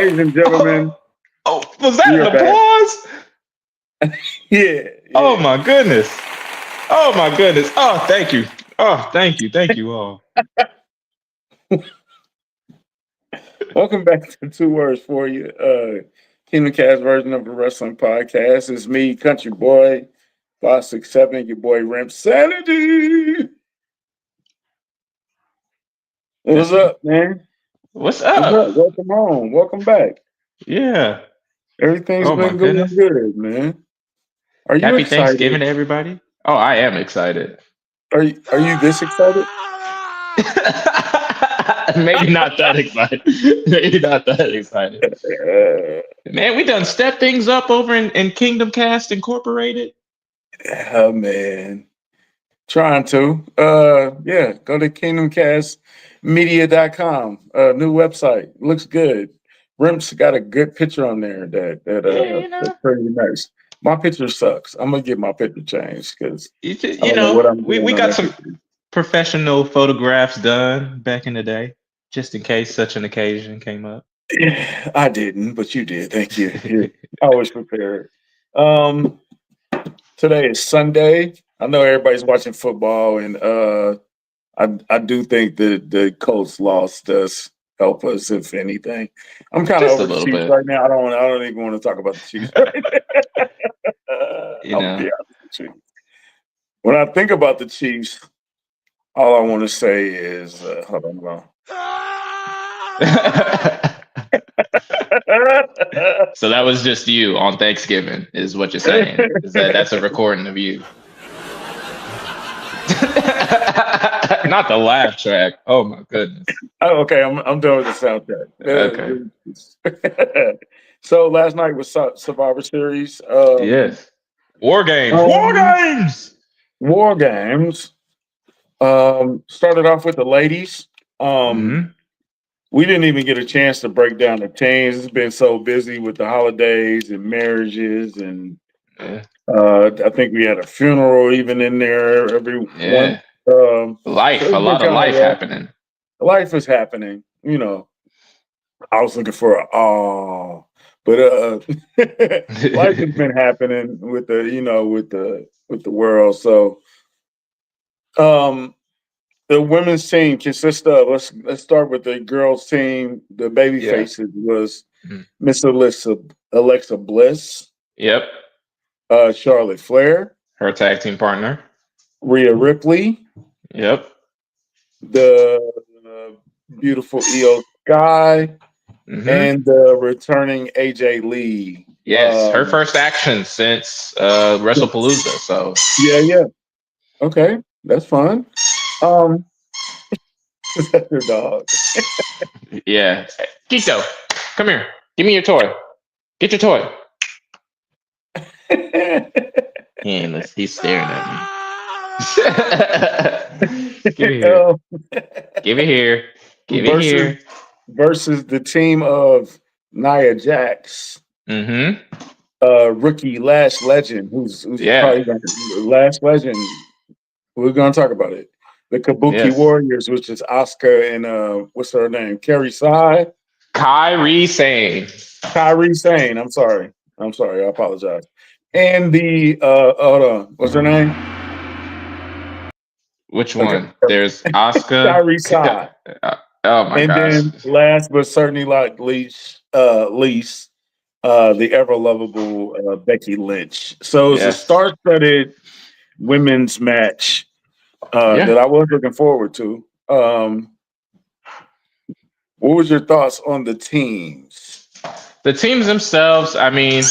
Ladies and gentlemen, Oh, was that we an are back. applause? Yeah, Oh yeah. my goodness. Oh my goodness. Oh, thank you. Oh, thank you. Thank you all. Welcome back to Two Words for You, Kingdom Cast version of the wrestling podcast. It's me, Country Boy, 567, your boy Rimp Sanity. What's That's me. up, man? What's What's up? up? Welcome home. Welcome back. Yeah. Everything's Oh my been going goodness. good, man. Are you Happy Thanksgiving excited? to everybody. Oh, I am excited. Are you this excited? Maybe not that excited. Maybe not that excited. Uh, Man, we done step things up over in Kingdom Cast Incorporated. oh man. Trying to. Yeah, go to kingdomcastmedia.com. New website. Looks good. Rimp's got a good picture on there Yeah, that's pretty nice. My picture sucks. I'm gonna get my picture changed because I you don't know what know, I'm we doing on got that some picture. professional photographs done back in the day, just in case such an occasion came up. Yeah, I didn't, but you did. Thank you. You're always prepared. Um, Today is Sunday. I know everybody's watching football, and I do think that the Colts loss does help us, if anything. I'm kind of Just a over the little Chiefs bit, right now. I don't even want to talk about the Chiefs right now. you I'm gonna be know. honest with you. When I think about the Chiefs, all I want to say is, hold on, hold So that was just you on Thanksgiving, is what you're saying. Is that's a recording of you? Not the laugh track. Oh my goodness. Oh, okay, I'm done with the soundtrack. Okay. So last night was Survivor Series. Yes. War games. War Um, games. War Games. Started off with the ladies. Um, Hmm. we didn't even get a chance to break down the teams. It's been so busy with the holidays and marriages, and Yeah. I think we had a funeral even in there. Everyone. Yeah. So Life. A it's been lot of kind of life rough. happening. Life is happening. I was looking for a oh, but life has been happening with the world. So um, the women's team consists of let's start with the girls team. The baby Yeah. faces was Mhm. Miss Alexa Bliss, Yep. Charlotte Flair, Her tag team partner. Rhea Ripley, Yep. the uh, beautiful Io Sky, Hmm. and the returning AJ Lee. Yes. Her first action since WrestlePalooza. So Yeah, yeah. Okay, that's fun. Um, that's your dog. yeah. Kiko, come here. Give me your toy. Get your toy. He ain't listening. He's staring at me. Give it here. Um, Give it here. Give it versus here. versus the team of Nia Jax, Mm-hmm. rookie Lash Legend, who's Yeah. probably going to Lash Legend. We're going to talk about it. The Kabuki Yes. Warriors, which is Asuka and what's her name, Kerry Sai, Kyrie Sane. Kyrie Sane. I'm sorry. I apologize. And the hold on, what's her name? Which Okay, one? There's Asuka. Kyrie Sai. Oh my And gosh. then last but certainly not least, the ever lovable Becky Lynch. So it's a Yes. star-studded women's match Yeah. that I was looking forward to. What was your thoughts on the teams? The teams themselves, I mean,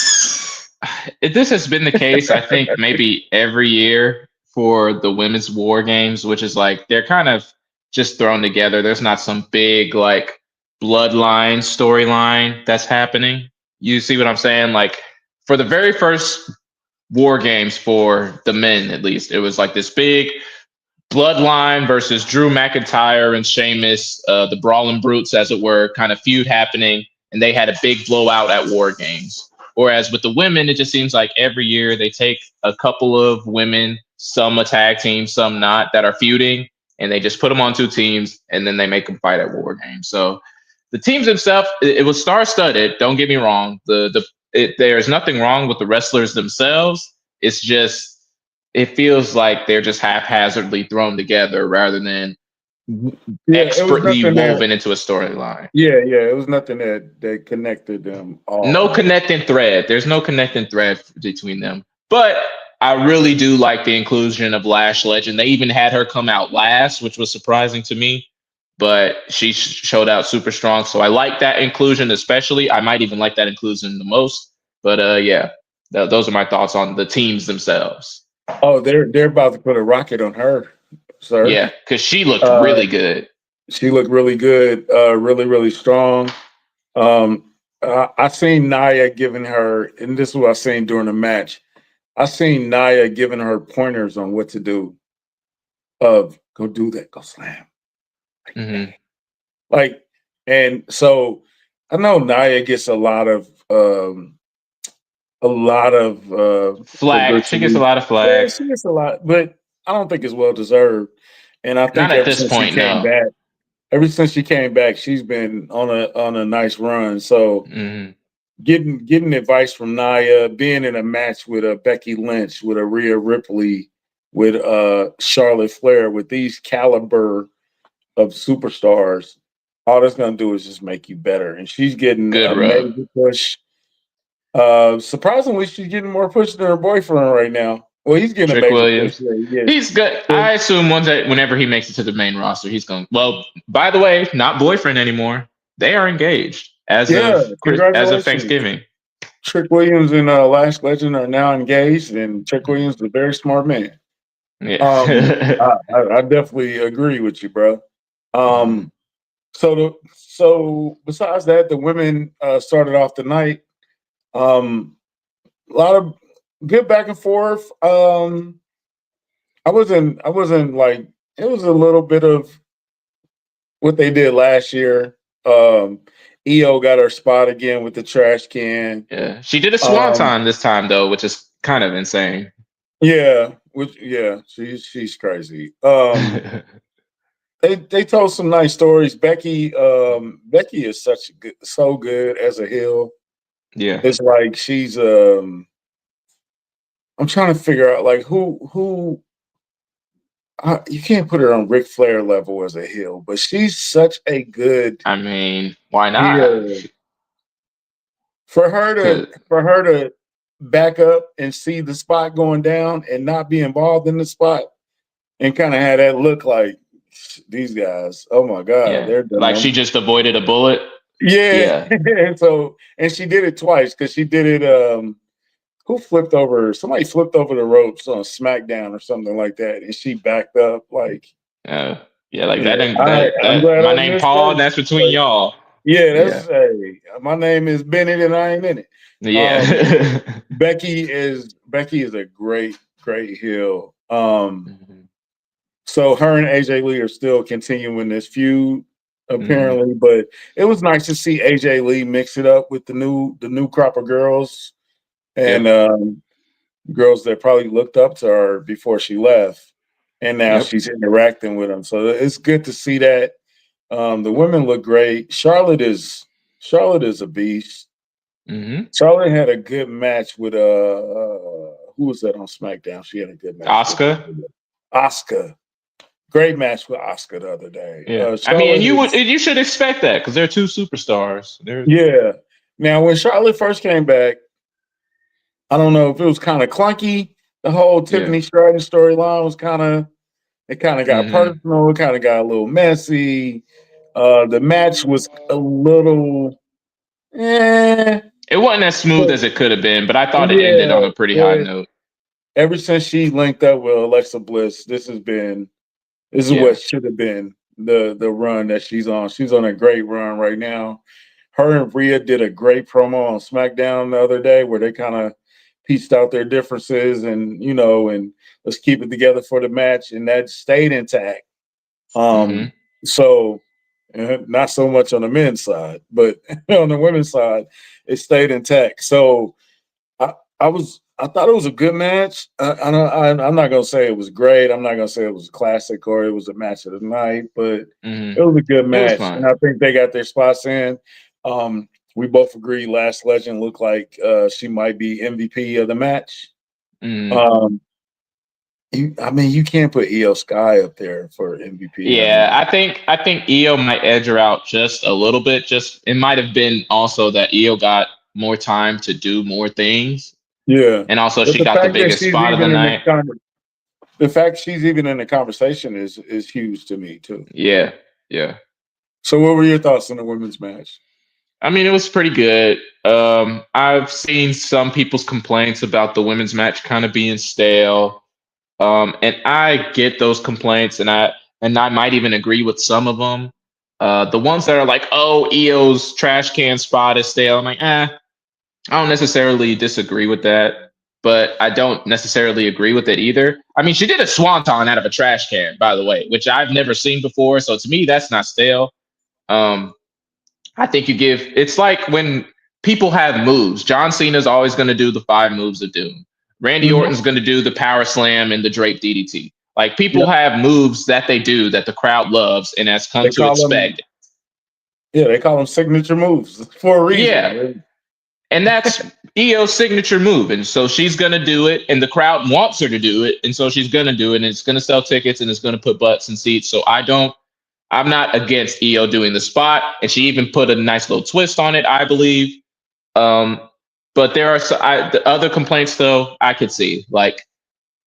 this has been the case, I think, maybe every year for the women's war games, which is like they're kind of just thrown together. There's not some big like bloodline storyline that's happening. You see what I'm saying? Like for the very first war games for the men, at least, it was like this big bloodline versus Drew McIntyre and Sheamus, the Brawling Brutes, as it were, kind of feud happening, and they had a big blowout at War Games. Whereas with the women, it just seems like every year they take a couple of women, some a tag team, some not, that are feuding, and they just put them on two teams, and then they make them fight at War Games. So the teams themselves, it was star studded. Don't get me wrong. There's nothing wrong with the wrestlers themselves. It's just it feels like they're just haphazardly thrown together rather than Yeah, it was expertly nothing that. woven into a storyline. Yeah, it was nothing that connected them all. No Like, connecting thread. There's no connecting thread between them. But I really do like the inclusion of Lash Legend. They even had her come out last, which was surprising to me. But she showed out super strong. So I like that inclusion, especially. I might even like that inclusion the most. But yeah, those are my thoughts on the teams themselves. oh, they're about to put a rocket on her, sir. Yeah, because she looked Uh, really good. she looked really good, really strong. I seen Naya giving her, and this is what I seen during the match. I seen Naya giving her pointers on what to do. Of go do that, go slam, Hmm. like, and so I know Naya gets a lot of Flag. She gets a publicity. lot of Yeah, flag. she gets a lot, but I don't think it's well deserved. And I Not think at this point, no. ever since she came back, she's been on a nice run. So Hmm. getting advice from Naya, being in a match with a Becky Lynch, with a Rhea Ripley, with Charlotte Flair, with these caliber of superstars, all that's gonna do is just make you better. And she's getting Good a rub. major push. Surprisingly, she's getting more push than her boyfriend right now. Well, he's getting a Trick major push. Williams. Yeah, he is. He's good. I assume whenever he makes it to the main roster, he's going. Well, by the way, not boyfriend anymore. They are engaged Yeah, as of congratulations. Thanksgiving. Trick Williams and Lash Legend are now engaged, and Trick Williams is a very smart man. Yeah. I definitely agree with you, bro. Mhm. So besides that, the women started off the night. A lot of good back and forth. I wasn't like it was a little bit of what they did last year. EO got her spot again with the trash can. Yeah, she did a Um, swanton this time though, which is kind of insane. she's crazy. They told some nice stories. Becky is so good as a heel. Yeah. It's like she's I'm trying to figure out like who you can't put her on Ric Flair level as a heel, but she's such a good I mean, why not? heel. Cause For her to back up and see the spot going down and not be involved in the spot and kind of had that look like these guys, oh my God, yeah, they're like she done. just avoided a bullet. Yeah. Yeah. And she did it twice because she did it who flipped over somebody flipped over the ropes on SmackDown or something like that, and she backed up like, Uh, yeah, like yeah, that ain't that I'm that glad my I name missed Paul, that. and that's between Like, y'all. yeah, Yeah. that's hey, my name is Bennett and I ain't in it. Um, Yeah. Becky is a great heel. Hmm. So her and AJ Lee are still continuing this feud Hmm. apparently, but it was nice to see AJ Lee mix it up with the new crop of girls and Yep. girls that probably looked up to her before she left, and now Yep. she's interacting with them. So it's good to see that. The women look great. Charlotte is a beast. Hmm. Charlotte had a good match with who was that on SmackDown? She had a good match with Oscar. Oscar. Great match with Oscar the other day. Yeah. I mean, and Charlotte is you should expect that because they're two superstars. They're yeah. Now when Charlotte first came back, I don't know if it was kind of clunky. The whole yeah. Tiffany Stratton storyline was kind of got Hmm. personal. It kind of got a little messy. The match was a little, eh, It wasn't as smooth but as it could have been, but I thought it ended yeah, on a pretty high but note. ever since she linked up with Alexa Bliss, this is Yeah. what should have been the run that she's on. She's on a great run right now. Her and Rhea did a great promo on SmackDown the other day where they kind of pieced out their differences and and let's keep it together for the match, and that stayed intact. Hmm. So not so much on the men's side, but on the women's side, it stayed intact. So I, I was I thought it was a good match. I'm not gonna say it was great. I'm not gonna say it was a classic or it was a match of the night, but it was a good It was match, and fun. I think they got their spots in. We both agree Last Legend looked like she might be MVP of the match. Mm. Um, I mean, you can't put Io Sky up there for MVP. I Yeah, mean, I think Io might edge her out just a little bit. Just it might have been also that Io got more time to do more things, yeah, and also but she got the biggest spot of the night. the fact she's even in the conversation is huge to me too. Yeah, yeah. So, what were your thoughts on the women's match? I mean, it was pretty good. I've seen some people's complaints about the women's match kind of being stale. And I get those complaints, and I might even agree with some of them. The ones that are like, "Oh, EO's trash can spot is stale," I'm like, I don't necessarily disagree with that, but I don't necessarily agree with it either. I mean, she did a swanton out of a trash can, by the way, which I've never seen before. So to me, that's not stale. Um, I think you give. It's like when people have moves. John Cena's always going to do the 5 moves of doom. Randy Mhm. Orton's going to do the power slam and the Drake DDT. Like people Yep. have moves that they do that the crowd loves and has come They to call them, expect. yeah, they call them signature moves for a Yeah, reason. and that's EO's signature move, and so she's going to do it, and the crowd wants her to do it, and so she's going to do it, and it's going to sell tickets, and it's going to put butts in seats. So I'm not against EO doing the spot, and she even put a nice little twist on it, I believe. Um, but there are the other complaints, though, I could see. Like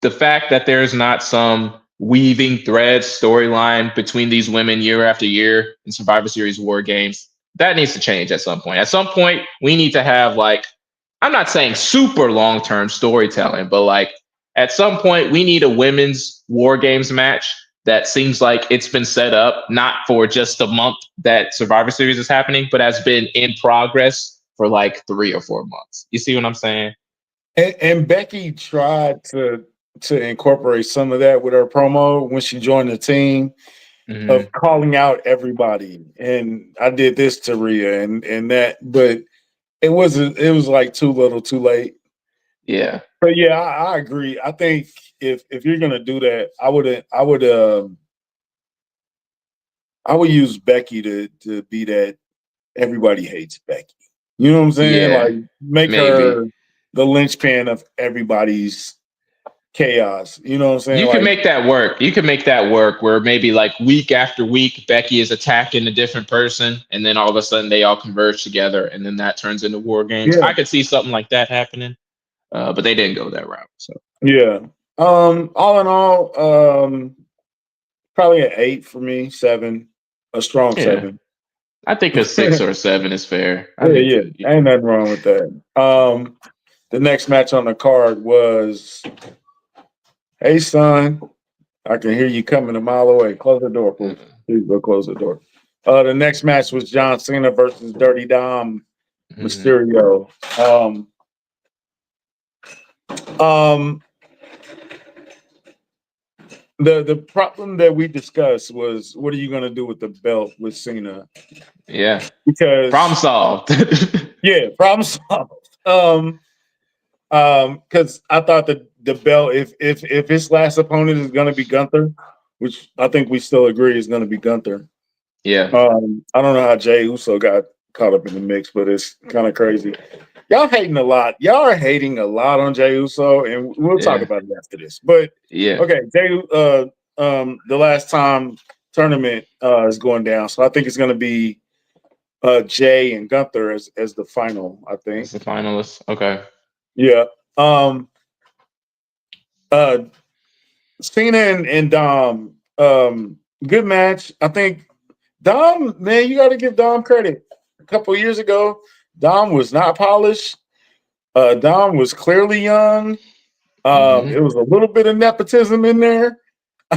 the fact that there's not some weaving thread storyline between these women year after year in Survivor Series War Games. That needs to change at some point. At some point, we need to have like, I'm not saying super long term storytelling, but like at some point, we need a women's War Games match that seems like it's been set up not for just the month that Survivor Series is happening, but has been in progress for like 3 or 4 months. You see what I'm saying? And Becky tried to incorporate some of that with her promo when she joined the team Hmm. of calling out everybody. And I did this to Rhea and that, but it was like too little, too late. Yeah. But yeah, I agree. I think if you're gonna do that, I would use Becky to be that everybody hates Becky. You know what I'm saying? Like Yeah. make Maybe. her the linchpin of everybody's chaos. You know what I'm saying? You can Like, make that work. You can make that work where maybe like week after week, Becky is attacking a different person, and then all of a sudden they all converge together, and then that turns into war games. yeah, I could see something like that happening, but they didn't go that route. So yeah. All in all, probably an 8 for me, 7, a strong yeah, 7. I think a 6 or a 7 is fair. I Yeah, think yeah. you Ain't can. nothing wrong with that. The next match on the card was, hey son, I can hear you coming a mile away. Close the door, please. Please go close the door. The next match was John Cena versus Dirty Dom Mhm. Mysterio. Um, the problem that we discussed was what are you going to do with the belt with Cena? Yeah, problem Because solved. yeah, problem solved. Because I thought that the belt, if his last opponent is going to be Gunther, which I think we still agree is going to be Gunther. Yeah, I don't know how Jay Uso got caught up in the mix, but it's kind of crazy. Y'all hating a lot. Y'all are hating a lot on Jay Uso, and we'll talk yeah, about it after this. But yeah. okay, Jay, the last time tournament is going down, so I think it's going to be Jay and Gunther as the final. I think, It's the finalist. Okay. yeah. Um, uh, Cena and Dom, good match. I think Dom, man, you got to give Dom credit. A couple years ago, Dom was not polished. Dom was clearly young. Hmm. It was a little bit of nepotism in there.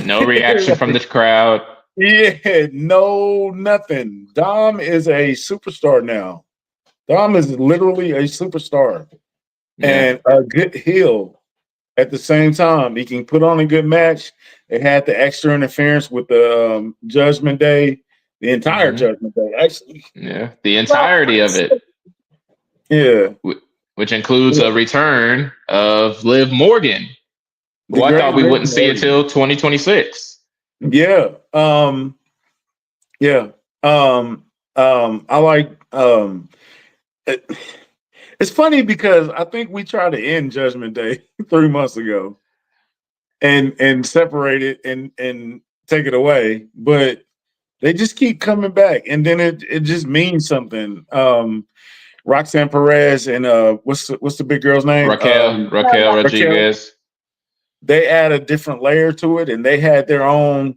No reaction from the crowd. Yeah, no, nothing. Dom is a superstar now. Dom is literally a superstar Yeah. and a good heel at the same time. He can put on a good match. It had the extra interference with the Judgment Day, the entire Hmm. Judgment Day, actually. Yeah. The Well, entirety of it. yeah. which includes Yeah. a return of Liv Morgan, The who I great thought we Liv wouldn't see Morgan. until 2026. Yeah. Yeah. I like it, it's funny because I think we tried to end Judgment Day 3 months ago and separate it and take it away, but they just keep coming back, and then it just means something. Roxanne Perez and what's the big girl's name? Raquel Raquel. Rodriguez. They add a different layer to it, and they had their own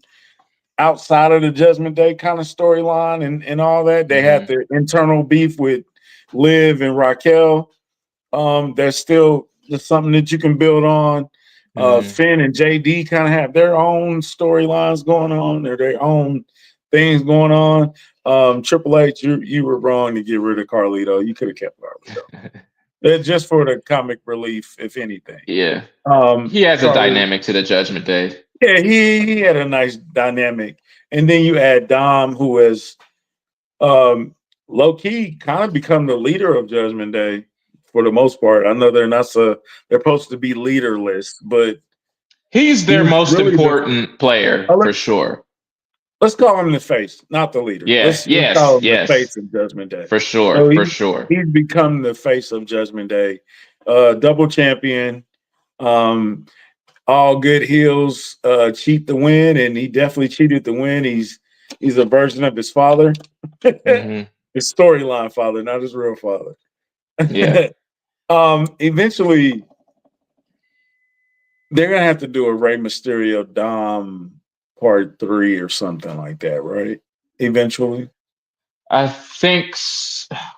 outside of the Judgment Day kind of storyline and all that. They had Hmm. their internal beef with Liv and Raquel. There's still just something that you can build on. Hmm. Finn and JD kind of have their own storylines going on, or their own things going on. Triple H, you were wrong to get rid of Carlito. You could have kept Carlito. Just for the comic relief, if anything. Yeah. He has a Carlito, dynamic to the Judgment Day. yeah, he had a nice dynamic. And then you add Dom, who has low key kind of become the leader of Judgment Day for the most part. I know they're supposed to be leaderless, but He's their he's most really important player oh, for sure. let's call him the face, not the leader. Yeah. Let's Yes. call him the Yes. face of Judgment Day. For sure. So For sure. he's become the face of Judgment Day. Double champion. Um, all good heels cheat the win, and he definitely cheated the win. He's a version of his father, Hmm. his storyline father, not his real father. Yeah. Eventually, they're gonna have to do a Rey Mysterio Dom part 3 or something like that, right? Eventually, I think,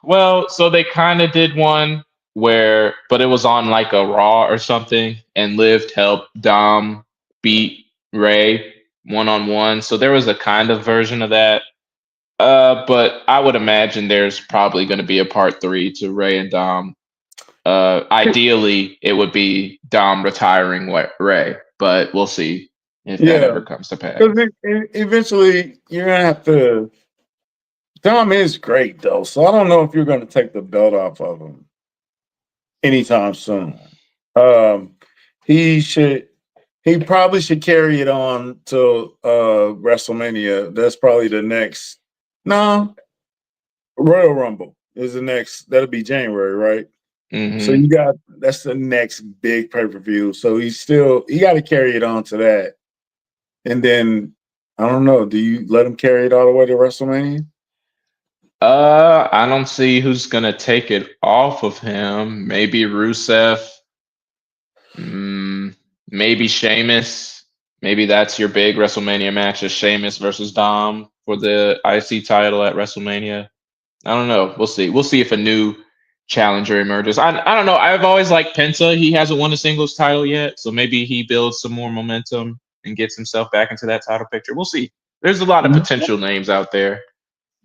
well, so they kind of did one where, but it was on like a Raw or something, and Liv helped Dom beat Ray 1-on-1. So there was a kind of version of that. But I would imagine there's probably going to be a part 3 to Ray and Dom. Ideally, it would be Dom retiring Ray, but we'll see if that yeah, ever comes to pass. because eventually you're gonna have to. Dom is great though, so I don't know if you're gonna take the belt off of him anytime soon. Um, he should. He probably should carry it on to WrestleMania. That's probably the next. No, Royal Rumble is the next. That'll be January, right? So Hmm. you got that's the next big pay per view. So he got to carry it on to that, and then I don't know. Do you let him carry it all the way to WrestleMania? I don't see who's gonna take it off of him. Maybe Rusev. Mm, maybe Sheamus. Maybe that's your big WrestleMania match: is Sheamus versus Dom for the IC title at WrestleMania. I don't know. We'll see. We'll see if a new challenger emerges. I don't know. I've always liked Penta. He hasn't won a singles title yet, so maybe he builds some more momentum and gets himself back into that title picture. We'll see. There's a lot of Mhm. potential names out there.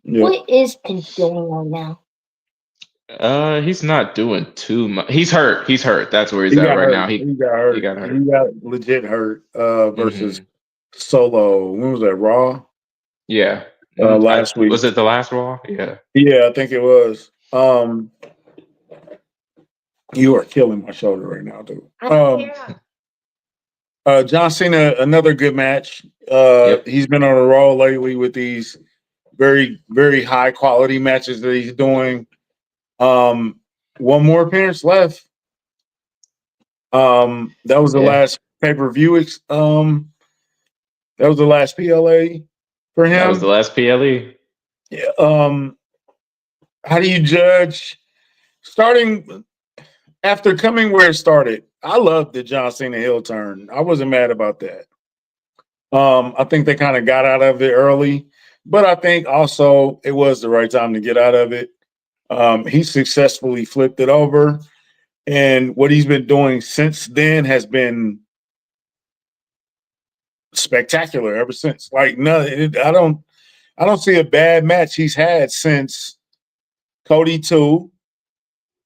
Yeah, What is Pence doing right now? He's not doing too much. He's hurt. He's hurt. That's where he's he at got right hurt. now. He He got he hurt. got He hurt. got legit hurt. Versus Hmm. Solo. When was that? Raw. Yeah. Last week. Was it the last Raw? Yeah. Yeah, I think it was. You are killing my shoulder right now, dude. I don't care. John Cena, another good match. Yep. He's been on a roll lately with these very, very high quality matches that he's doing. Um, one more appearance left. That was the Yeah. last pay per view. That was the last PLA for That was the him. last PLE. Yeah, how do you judge starting after coming where it started? I love the John Cena heel turn. I wasn't mad about that. I think they kind of got out of it early, but I think also it was the right time to get out of it. He successfully flipped it over, and what he's been doing since then has been spectacular ever since. Like, no, I don't see a bad match he's had since Cody 2,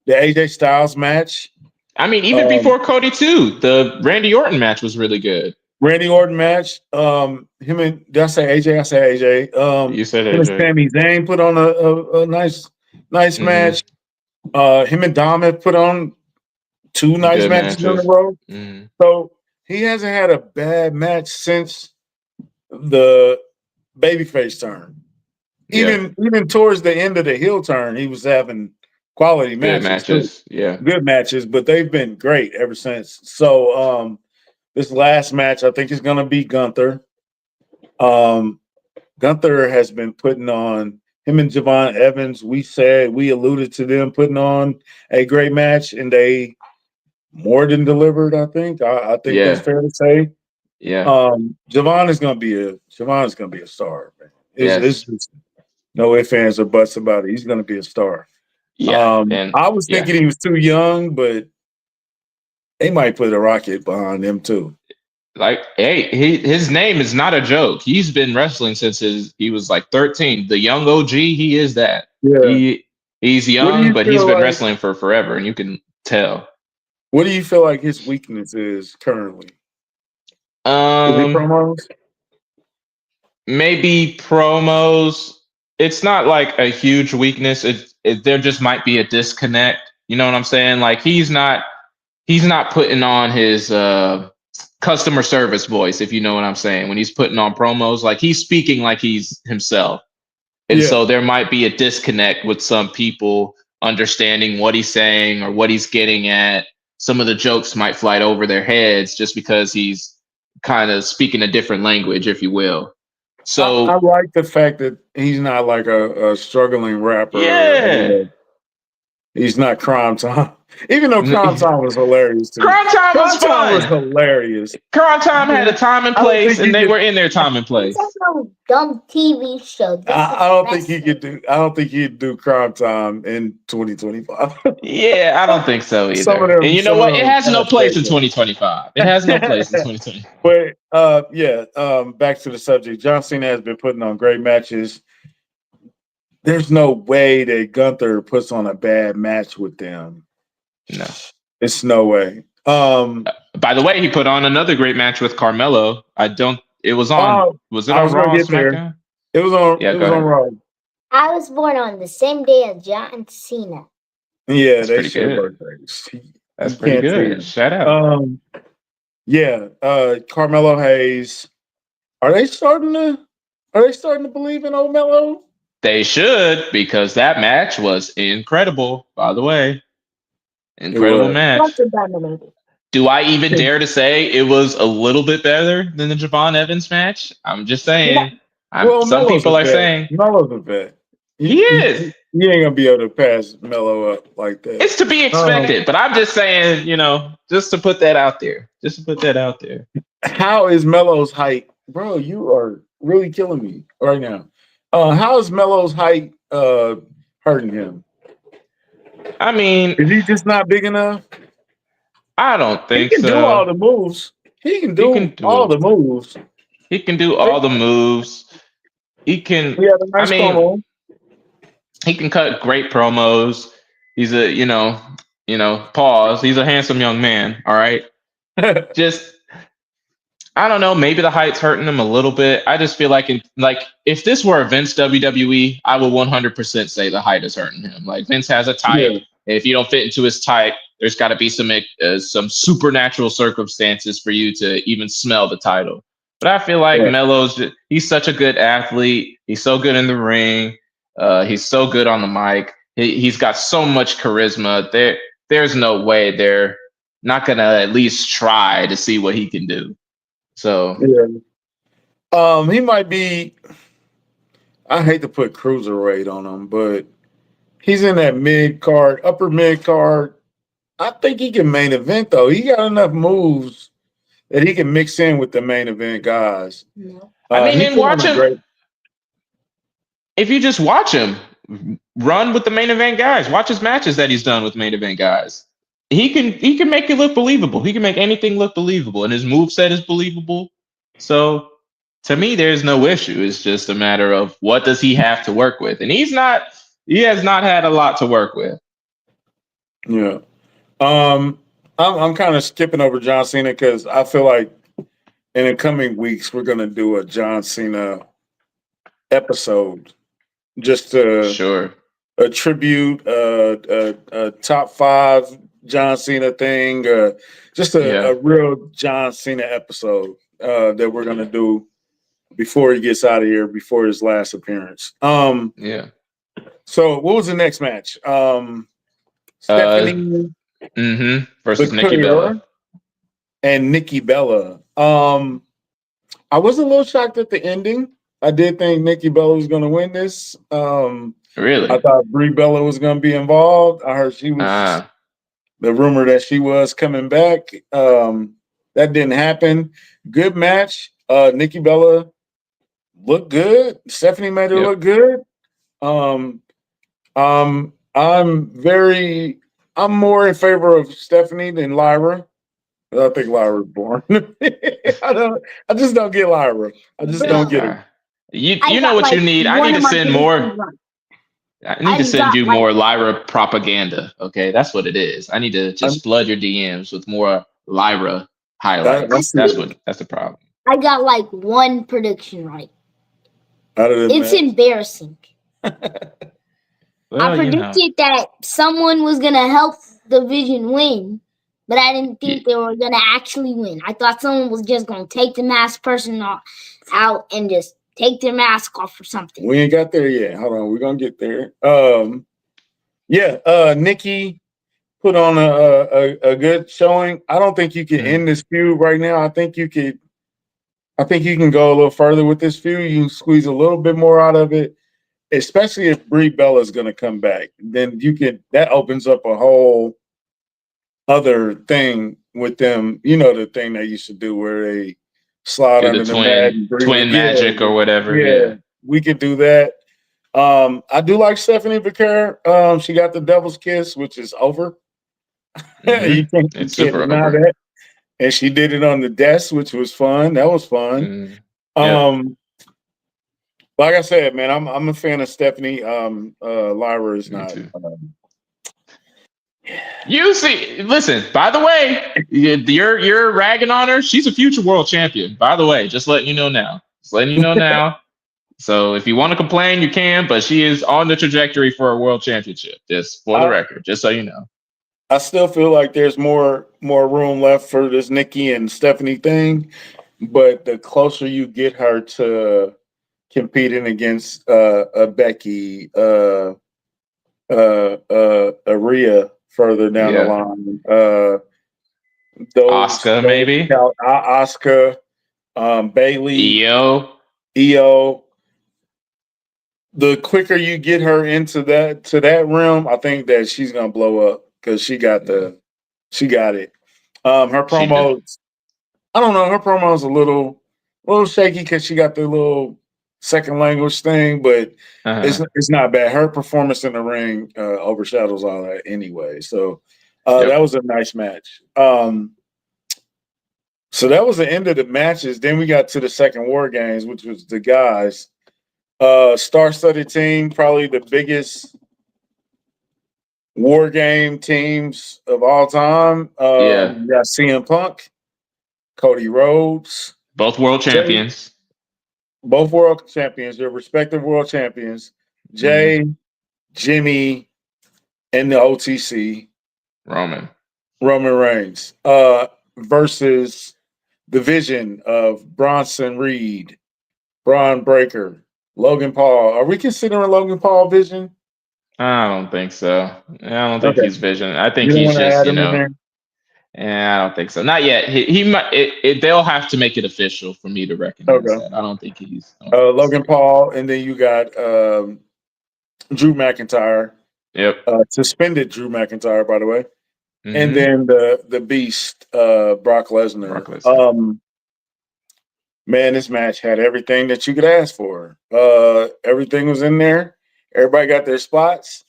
the AJ Styles match, I mean, even um, before Cody too, the Randy Orton match was really good. Randy Orton match. Him and did I say AJ? I say AJ. You said Him and AJ. Sami Zayn put on a nice Hmm. match. Him and Dom have put on 2 nice Good matches in a matches. row. Mhm. So he hasn't had a bad match since the babyface turn. Yeah, Even towards the end of the heel turn, he was having quality good matches too. matches. Yeah, Good matches, but they've been great ever since. So this last match, I think, is gonna be Gunther. Um Gunther has been putting on him and Javon Evans. We alluded to them putting on a great match, and they more than delivered. I think. I think that's yeah, fair to say. yeah. Javon is gonna be a star, man. It's Yes, just no ifs, ands, or buts about it. He's gonna be a star. yeah, and I was yeah. thinking he was too young, but they might put a rocket behind him too. Like, hey, his name is not a joke. He's been wrestling since he was like 13. The young OG, he is that. Yeah. He he's What do young, you but he's feel been like? wrestling for forever, and you can tell. What do you feel like his weakness is currently? Is it Um, promos? maybe promos. It's not like a huge weakness. There just might be a disconnect. You know what I'm saying? Like he's not putting on his customer service voice, if you know what I'm saying. When he's putting on promos, like he's speaking like he's himself. And Yeah. so there might be a disconnect with some people understanding what he's saying or what he's getting at. Some of the jokes might fly over their heads just because he's kind of speaking a different language, if you will. I So like the fact that he's not like a struggling rapper. yeah. He's not Crime Time. Even though Crime Crime Time was hilarious to me. Time was Crime Time was fun. hilarious. Crime Time had a time and I don't place, think and he they could were in their time and It's place. like a dumb TV show. This I is don't think he wrestling. could do I don't think he'd do Crime Time in 2025. Yeah, I don't think so some of either. And them you know some of what? It them has kind no of place in fake 2025. It has no place in it. 2020. But yeah, back to the subject. John Cena has been putting on great matches. There's no way that Gunther puts on a bad match with them. No. It's no way. By the way, he put on another great match with Carmelo. I don't. It was on. Oh, Was it I on was gonna Raw or get there. SmackDown? It was on. Yeah, It go was on ahead. Raw. I was born on the same day as John Cena. Yeah, That's they pretty share good. birthdays. That's You pretty can't see good. them. Shout out. Um, yeah. Carmelo Hayes. Are they starting to? Are they starting to believe in old Mello? They should because that match was incredible. By the way, It incredible was. match. Gunther dominated. Do I even dare to say it was a little bit better than the Javon Evans match? I'm just No, saying. Well, Some Melo's a people are vet. saying Melo's a vet. he is. You ain't gonna be able to pass Mello up like that. It's to be expected, but I'm just saying, just to put that out there. Just to put that out there. How is Melo's height, bro? You are really killing me right now. How is Melo's height hurting him? I mean, Is he just not big enough? I don't He think can do all so. the moves. He can He can do all do the moves. he can do all the moves. He can He had a I nice mean, promo. he can cut great promos. He's pause. He's a handsome young man, all right? Just I don't know, maybe the height's hurting him a little bit. I just feel like if this were a Vince WWE, I would 100% say the height is hurting him. Like Vince has a type. Yeah, If you don't fit into his type, there's got to be some supernatural circumstances for you to even smell the title. But I feel like yeah, he's such a good athlete. He's so good in the ring. He's so good on the mic. He's got so much charisma. There's no way they're not gonna at least try to see what he can do. So yeah. He might be. I hate to put cruiserweight on him, but he's in that mid card, upper mid card. I think he can main event though. He got enough moves that he can mix in with the main event guys. no. I mean, He and put on watch a him. great. If you just watch him run with the main event guys, watch his matches that he's done with main event guys. He can make it look believable. He can make anything look believable, and his move set is believable. So to me, there's no issue. It's just a matter of what does he have to work with, and he has not had a lot to work with. Yeah. I'm kind of skipping over John Cena because I feel like in the coming weeks we're gonna do a John Cena episode just to Sure. a tribute, a top 5 John Cena thing, just a real John Cena episode that we're gonna do before he gets out of here, before his last appearance. Yeah. So what was the next match? Stephanie versus Nikki Bella and Nikki Bella. I was a little shocked at the ending. I did think Nikki Bella was going to win this. Really? I thought Brie Bella was going to be involved. I heard she was the rumor that she was coming back. That didn't happen. Good match. Nikki Bella looked good. Stephanie made her look good. I'm more in favor of Stephanie than Lyra. I think Lyra's boring. I just don't get Lyra. I just don't get her. You know what you need? I need to send more. I need to send you more Lyra propaganda. Okay, that's what it is. I need to just flood your DMs with more Lyra highlights. That's the problem. I got like one prediction right. It's embarrassing. Well, I predicted that someone was gonna help the Vision win, but I didn't think they were gonna actually win. I thought someone was just gonna take the masked person out and just take their mask off or something. We ain't got there yet. Hold on, we're gonna get there. Nikki put on a good showing. I don't think you can end this feud right now. I think you can go a little further with this feud. You can squeeze a little bit more out of it, especially if Brie Bella is going to come back. Then that opens up a whole other thing with them. You know, the thing they used to do where they slide under the mat and twin magic or whatever. Yeah, we could do that. I do like Stephanie Becerra. She got the devil's kiss, which is over. You can't deny that. And she did it on the desk, which was fun. That was fun. Like I said, man, I'm a fan of Stephanie. Lyra is not. You see, listen, by the way, you're ragging on her. She's a future world champion, by the way. Just letting you know now. So if you want to complain, you can, but she is on the trajectory for a world championship. Just for the record, just so you know. I still feel like there's more room left for this Nikki and Stephanie thing, but the closer you get her to competing against Becky, Rhea further down the line, Asuka maybe, Asuka, Bailey, Io. The quicker you get her into that realm, I think that she's gonna blow up because she got it. Her promos, I don't know. Her promo is a little shaky because she got the little second language thing, but it's not bad. Her performance in the ring overshadows all that anyway. So that was a nice match. So that was the end of the matches. Then we got to the second War Games, which was the guys. Star-studded team, probably the biggest War Game teams of all time. You got CM Punk, Cody Rhodes. Both world champions. Both world champions, their respective world champions. Jay, Jimmy, and the OTC. Roman Reigns. Versus the Vision of Bronson Reed, Braun Breaker, Logan Paul. Are we considering Logan Paul Vision? I don't think so. I don't think he's Vision. I think he's just, Yeah, I don't think so. Not yet. He might. They'll have to make it official for me to recognize that. I don't think he's Logan Paul, and then you got Drew McIntyre. Yep. Suspended Drew McIntyre, by the way. And then the Beast, Brock Lesnar. Man, this match had everything that you could ask for. Everything was in there. Everybody got their spots.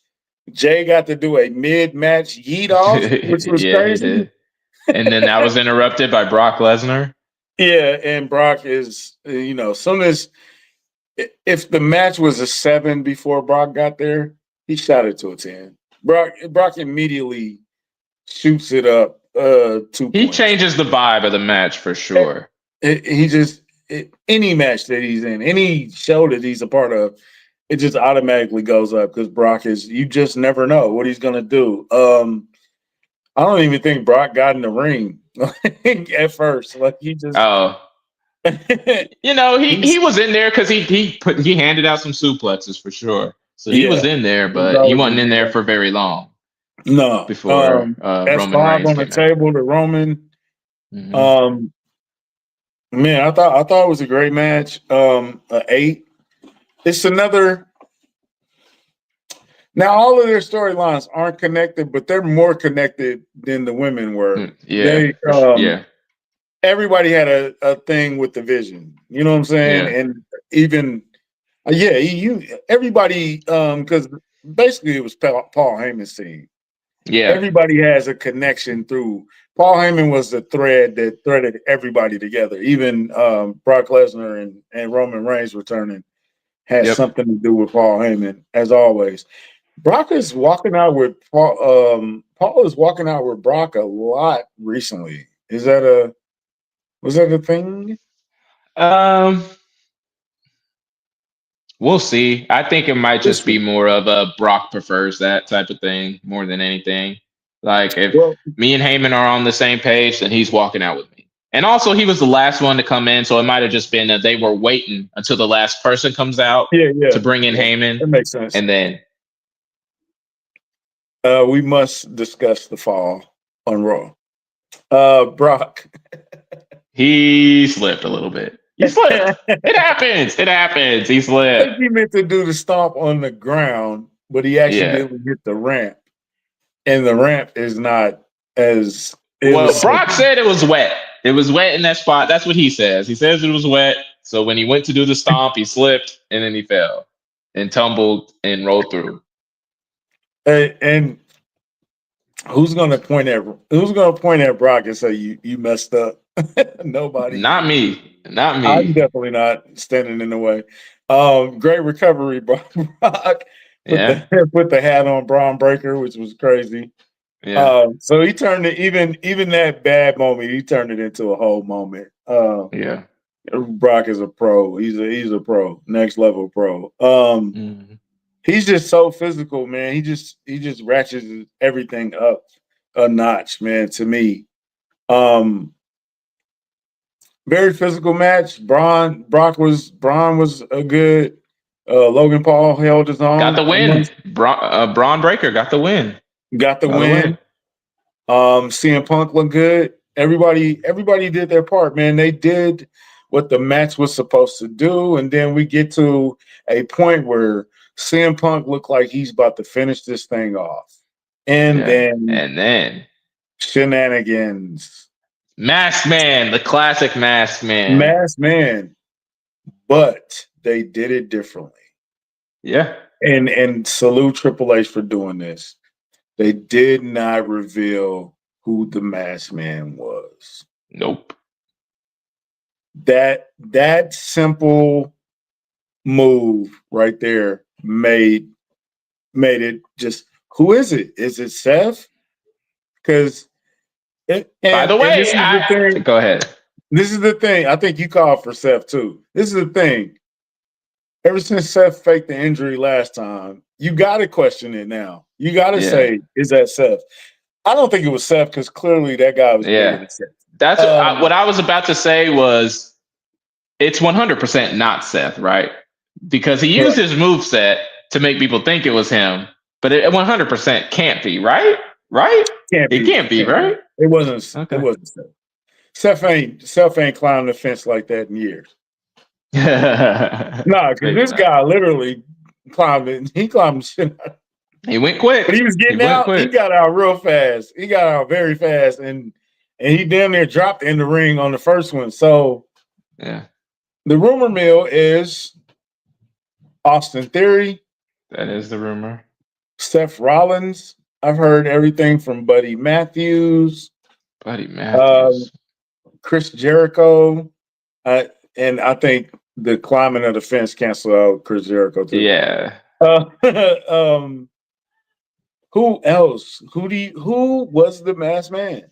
Jay got to do a mid-match yeet off, which was crazy. He did. And then that was interrupted by Brock Lesnar. Yeah, and Brock is, soon as if the match was a 7 before Brock got there, he shot it to a 10. Brock immediately shoots it up 2 points. He changes the vibe of the match for sure. Any match that he's in, any show that he's a part of, it just automatically goes up because Brock is. You just never know what he's gonna do. I don't even think Brock got in the ring at first. Like he just. Oh, he he's was in there because he handed out some suplexes for sure. So he was yeah. in there, He's but he always wasn't gonna in be there there. for very long No. before Roman S5 Reigns on the came in. table to Roman. Hmm. Um, man, I thought it was a great match. A 8. It's another. Now all of their storylines aren't connected, but they're more connected than the women were. Yeah, They yeah, everybody had a thing with the Vision. You know what I'm saying? yeah, And even yeah, everybody because basically it was Paul Heyman's team. yeah. Everybody has a connection through Paul Heyman was the thread that threaded everybody together. Even Brock Lesnar and Roman Reigns returning has Yep. something to do with Paul Heyman, as always. Brock is walking out with Paul. Paul is walking out with Brock a lot recently. Was that a thing? Um, we'll see. I think it might just be more of a Brock prefers that type of thing more than anything. Like if Well, me and Heyman are on the same page, then he's walking out with me. And also, he was the last one to come in, so it might have just been that they were waiting until the last person comes out yeah, to bring in yeah. Heyman, That makes sense. and then We must discuss the fall on Raw. Brock. he slipped a little bit. He slipped. It happens. It happens. He I think slipped. he meant to do the stomp on the ground, but he Yeah. accidentally hit the ramp, and the ramp is not as it Well, was. Brock said it was wet. It was wet in that spot. That's what he says. He says it was wet. So when he went to do the stomp, he slipped and then he fell and tumbled and rolled through. And who's gonna point at Brock and say you messed up? Nobody. Not me. Not I'm me. definitely not standing in the way. Great recovery, Brock. Put Yeah. the hat on Braun Breaker, which was crazy. Yeah. So he turned it even that bad moment. He turned it into a whole moment. Yeah. Brock is a pro. He's a pro, next level pro. Mm-hmm. He's just so physical, man. He just ratchets everything up a notch, man. To me, very physical match. Braun was a good. Logan Paul held his Got the own. win. Braun Breaker got the win. Got the Got the win. win. CM Punk looked good. Everybody did their part, man. They did what the match was supposed to do, and then we get to a point where CM Punk looked like he's about to finish this thing off, and Yeah. then And then shenanigans, Masked Man, the classic Masked Man. mass man. But they did it differently, Yeah. and salute Triple H for doing this. They did not reveal who the masked man was. Nope. That simple move right there made it just who is it? Is it Seth? Because By the and way, this is the thing. go ahead. This is the thing. I think you called for Seth too. This is the thing. Ever since Seth faked the injury last time, you got to question it now. You got to Yeah. say, is that Seth? I don't think it was Seth because clearly that guy was bigger Yeah. than Seth. That's what I was about to say was it's 100% not Seth, right? Because he used Correct. his move set to make people think it was him, but it 100% can't be, right? Right? Can't It be. can't be, right? It wasn't. It Okay. wasn't Seth. Seth ain't climbed the fence like that in years. Nah, because Maybe this not. guy literally climbed it. He climbed the shit out. He went quick. But he was getting went out. He quick. got out real fast. He got out very fast, and he damn near dropped in the ring on the first one. So Yeah. the rumor mill is Austin Theory, That is the rumor. Seth Rollins. I've heard everything from Buddy Matthews, Buddy Matthews. Chris Jericho, and I think the climbing of the fence canceled out Chris Jericho too. Yeah. Who else? Who was the masked man?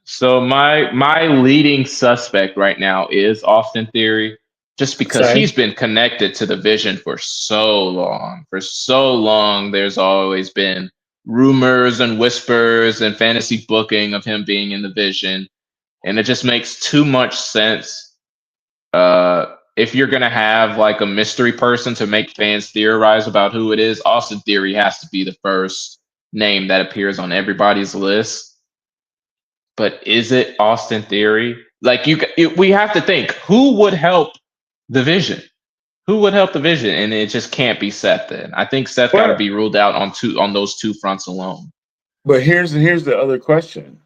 So my leading suspect right now is Austin Theory, just because Same. he's been connected to the vision for so long. For so long, there's always been rumors and whispers and fantasy booking of him being in the vision. And it just makes too much sense. If you're going to have like a mystery person to make fans theorize about who it is, Austin Theory has to be the first name that appears on everybody's list. But is it Austin Theory? Like we have to think who would help the vision? Who would help the vision? And it just can't be Seth. Then I think Seth got to be ruled out on those two fronts alone. But here's the other question: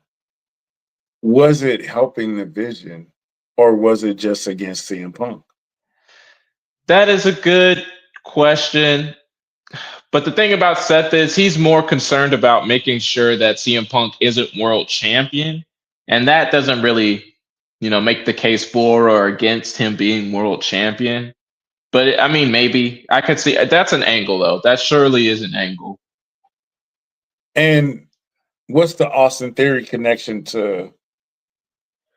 was it helping the vision, or was it just against CM Punk? That is a good question. But the thing about Seth is he's more concerned about making sure that CM Punk isn't world champion. And that doesn't really, make the case for or against him being world champion. But I mean, maybe I could see that's an angle, though. That surely is an angle. And what's the Austin Theory connection to?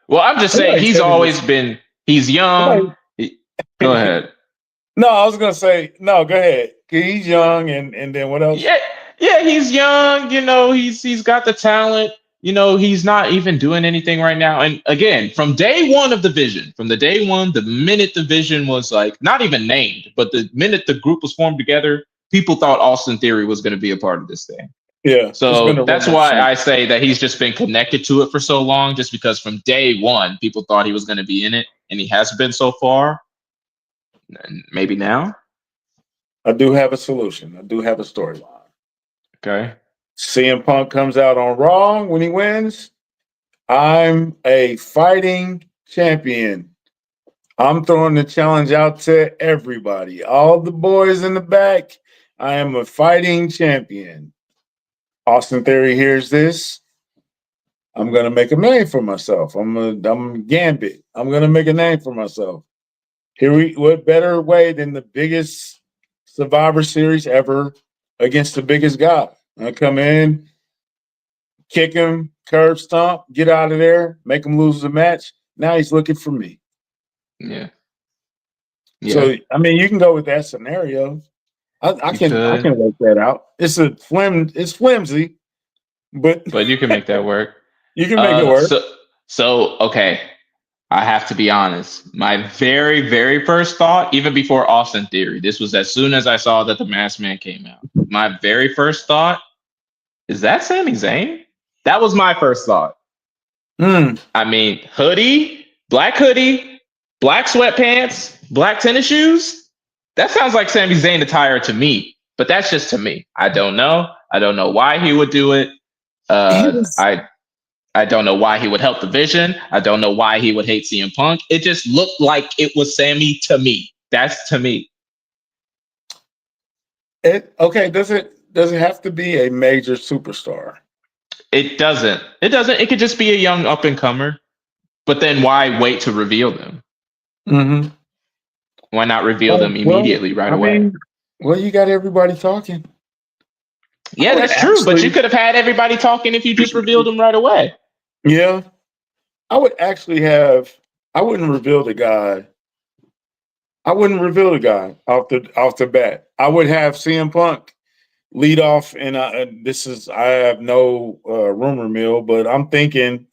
Well, I'm just saying he's always been, he's young. Go ahead. No, I was going to say, no, go ahead. He's young, and then what else? Yeah, he's young. He's got the talent. He's not even doing anything right now. And again, from day one of the vision, the minute the vision was like not even named, but the minute the group was formed together, people thought Austin Theory was going to be a part of this thing. Yeah. So that's why I say that he's just been connected to it for so long, just because from day one, people thought he was going to be in it, and he hasn't been so far. And maybe now. I do have a solution. I do have a storyline. Okay. CM Punk comes out on Raw when he wins. I'm a fighting champion. I'm throwing the challenge out to everybody. All the boys in the back. I am a fighting champion. Austin Theory hears this. I'm going to make a name for myself. I'm Gambit. I'm going to make a name for myself. What better way than the biggest Survivor Series ever against the biggest guy? I come in, kick him, curb stomp, get out of there, make him lose the match. Now he's looking for me. Yeah. So I mean, you can go with that scenario. I can work that out. It's flimsy, but you can make that work. You can make it work. So okay. I have to be honest. My very, very first thought, even before Austin Theory, this was as soon as I saw that the Masked Man came out. My very first thought, is that Sami Zayn? That was my first thought. I mean, black hoodie, black sweatpants, black tennis shoes. That sounds like Sami Zayn attire to me, but that's just to me. I don't know. I don't know why he would do it. I don't know why he would help the vision. I don't know why he would hate CM Punk. It just looked like it was Sammy to me. That's to me. Does it have to be a major superstar? It doesn't. It could just be a young up and comer. But then why wait to reveal them? Mm-hmm. Why not reveal them immediately right away? Well, you got everybody talking. Yeah, that's true. But you could have had everybody talking if you just revealed them right away. Yeah. I wouldn't reveal the guy. I wouldn't reveal the guy off the bat. I would have CM Punk lead off, and I have no rumor mill, but I'm thinking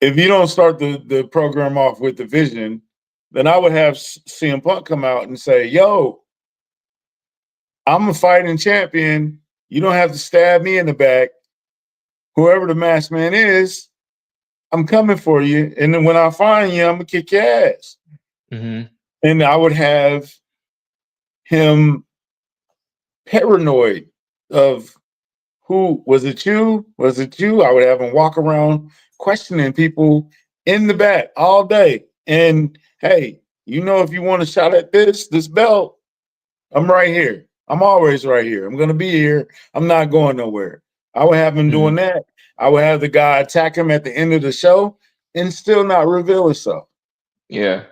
if you don't start the program off with the vision, then I would have CM Punk come out and say, "Yo, I'm a fighting champion. You don't have to stab me in the back. Whoever the Masked Man is, I'm coming for you. And then when I find you, I'm going to kick your ass." Mm-hmm. And I would have him paranoid of who was it you? Was it you? I would have him walk around questioning people in the back all day. And hey, if you want a shot at this belt, I'm right here. I'm always right here. I'm going to be here. I'm not going nowhere. I would have him doing that. I would have the guy attack him at the end of the show and still not reveal himself. Yeah.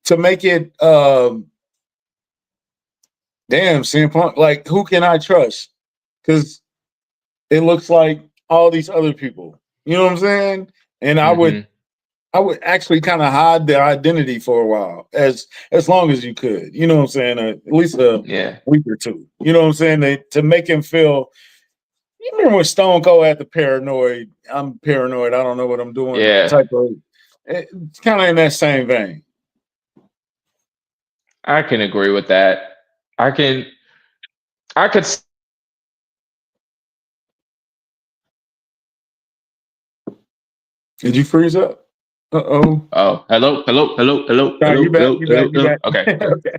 To make it, damn, CM Punk, like, who can I trust? Because it looks like all these other people. You know what I'm saying? And I would I would actually kind of hide their identity for a while, as long as you could. You know what I'm saying? At least a Yeah. week or two. You know what I'm saying? To make him feel. You remember when Stone Cold had the paranoid? I'm paranoid. I don't know what I'm doing. Yeah. Type of. It's kind of in that same vein. I can agree with that. I can. I could. Did you freeze up? Uh-oh. Oh, hello, hello, hello, hello, No, you hello, back. hello, You back. hello, You hello. back. Okay. Okay.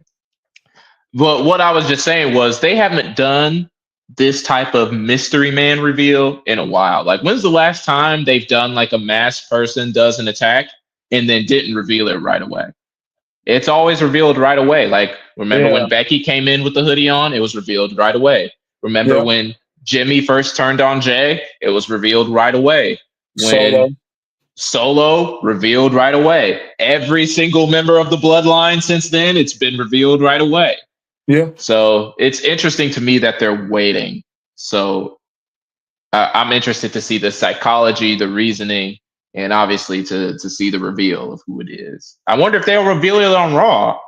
But what I was just saying was they haven't done this type of mystery man reveal in a while. Like, when's the last time they've done like a masked person does an attack and then didn't reveal it right away? It's always revealed right away. Like, remember Yeah. when Becky came in with the hoodie on? It was revealed right away. Remember Yeah. when Jimmy first turned on Jay? It was revealed right away. When Solo. Solo revealed right away. Every single member of the bloodline since then, it's been revealed right away. Yeah. So it's interesting to me that they're waiting. So I'm interested to see the psychology, the reasoning, and obviously to see the reveal of who it is. I wonder if they'll reveal it on Raw.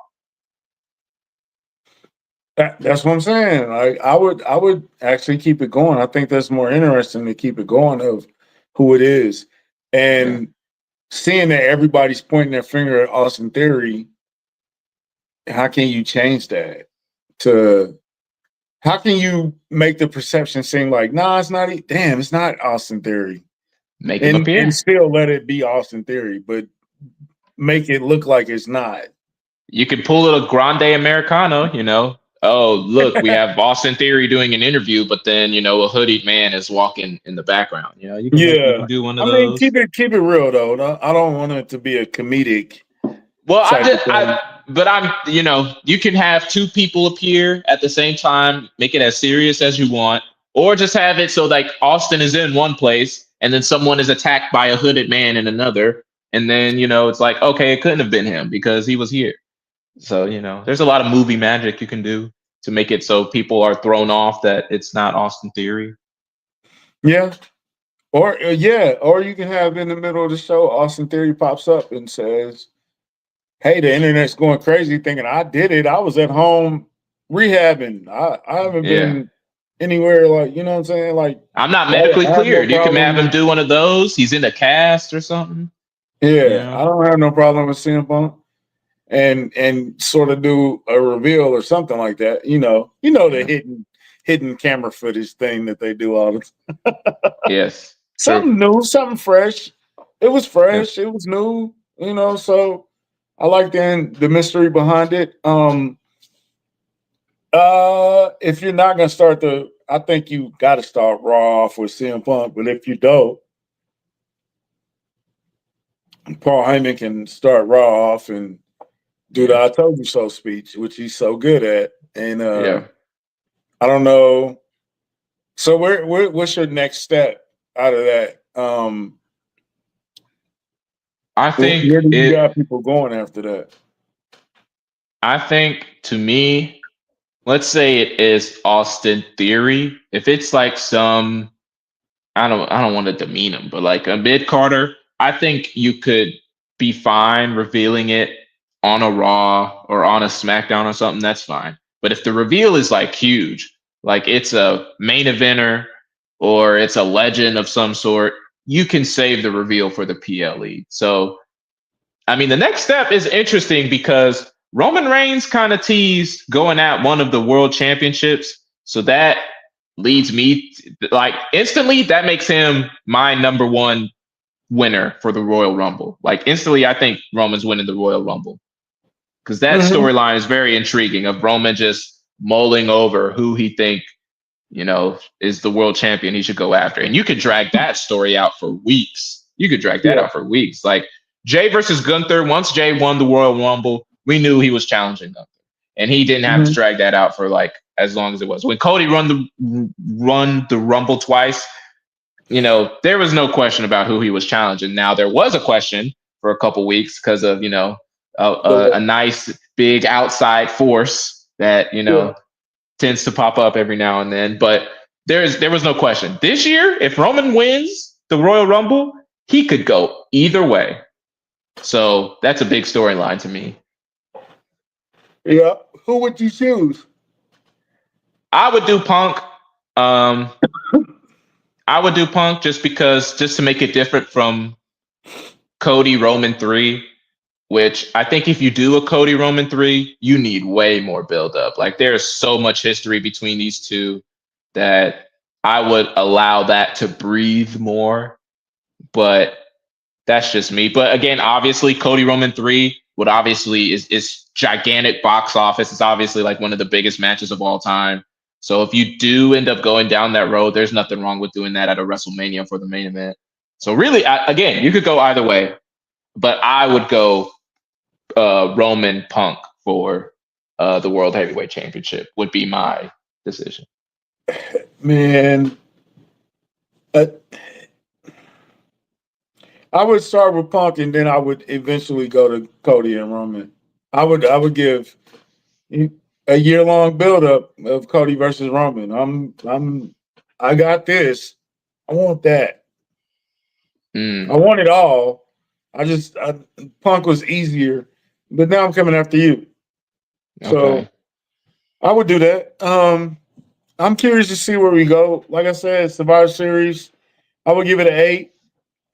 That's what I'm saying. Like I would actually keep it going. I think that's more interesting to keep it going of who it is. Yeah. And seeing that everybody's pointing their finger at Austin Theory, how can you change that? To how can you make the perception seem like, nah, it's not damn, it's not Austin Theory. Make him And appear. still let it be Austin Theory, but make it look like it's not. You could pull it a grande Americano, you know. Oh, look, we have Austin Theory doing an interview, but then, you know, a hooded man is walking in the background. You know, you Yeah. can do one of I mean, those. keep it real though. I don't want it to be a comedic Well, type of thing. but I'm, you know, you can have two people appear at the same time, make it as serious as you want, or just have it so like Austin is in one place and then someone is attacked by a hooded man in another. And then, you know, it's like, okay, it couldn't have been him because he was here. So, you know, there's a lot of movie magic you can do to make it so people are thrown off that it's not Austin Theory. Yeah. Or you can have in the middle of the show, Austin Theory pops up and says, hey, the internet's going crazy thinking I did it. I was at home rehabbing. I haven't Yeah. been anywhere like, you know what I'm saying? Like, I'm not medically I have no cleared. You can problem have him with, do one of those. He's in a cast or something. You yeah, I know? don't have no problem with CM Punk and sort of do a reveal or something like that. The Yeah. hidden camera footage thing that they do all the time. Yes. True. Something new, something fresh. It was Yeah. fresh. It was new. So I like the mystery behind it. If you're not gonna start I think you got to start Raw off with CM Punk. But if you don't, Paul Heyman can start Raw off and do the Yeah. "I told you so" speech, which he's so good at. And Yeah. I don't know. So what's your next step out of that? I Where think do you it got people going after that? I think to me, let's say it is Austin Theory. If it's like some I don't want to demean him, but like a mid Carter, I think you could be fine revealing it on a Raw or on a SmackDown or something. That's fine. But if the reveal is like huge, like it's a main eventer or it's a legend of some sort, you can save the reveal for the PLE. So, I mean, the next step is interesting because Roman Reigns kind of teased going at one of the world championships. So that leads me like instantly that makes him my number one winner for the Royal Rumble. Like instantly, I think Roman's winning the Royal Rumble because that Mm-hmm. storyline is very intriguing of Roman just mulling over who he think is the world champion he should go after, and you could drag that story out for weeks. You could drag that Yeah. out for weeks. Like Jay versus Gunther. Once Jay won the Royal Rumble, we knew he was challenging Gunther, and he didn't have to Mm-hmm. drag that out for like as long as it was. When Cody run the Rumble twice, there was no question about who he was challenging. Now there was a question for a couple weeks because of a nice big outside force that Yeah. tends to pop up every now and then. But there was no question. This year, if Roman wins the Royal Rumble, he could go either way. So that's a big storyline to me. Yeah. Who would you choose? I would do Punk. Um, I would do Punk just to make it different from Cody Roman 3, which I think if you do a Cody Roman 3, you need way more build up. Like there's so much history between these two that I would allow that to breathe more. But that's just me. But again, obviously, Cody Roman 3 would obviously is gigantic box office. It's obviously like one of the biggest matches of all time. So if you do end up going down that road, there's nothing wrong with doing that at a WrestleMania for the main event. So really, again, you could go either way, but I would go Roman Punk for the World Heavyweight Championship would be my decision. Man, uh, I would start with Punk, and then I would eventually go to Cody and Roman. I would give a year long build up of Cody versus Roman. I got this. I want that. Mm, I want it all. Punk was easier, but now I'm coming after you. So okay. I would do that. I'm curious to see where we go. Like I said, Survivor Series, I would give it an 8.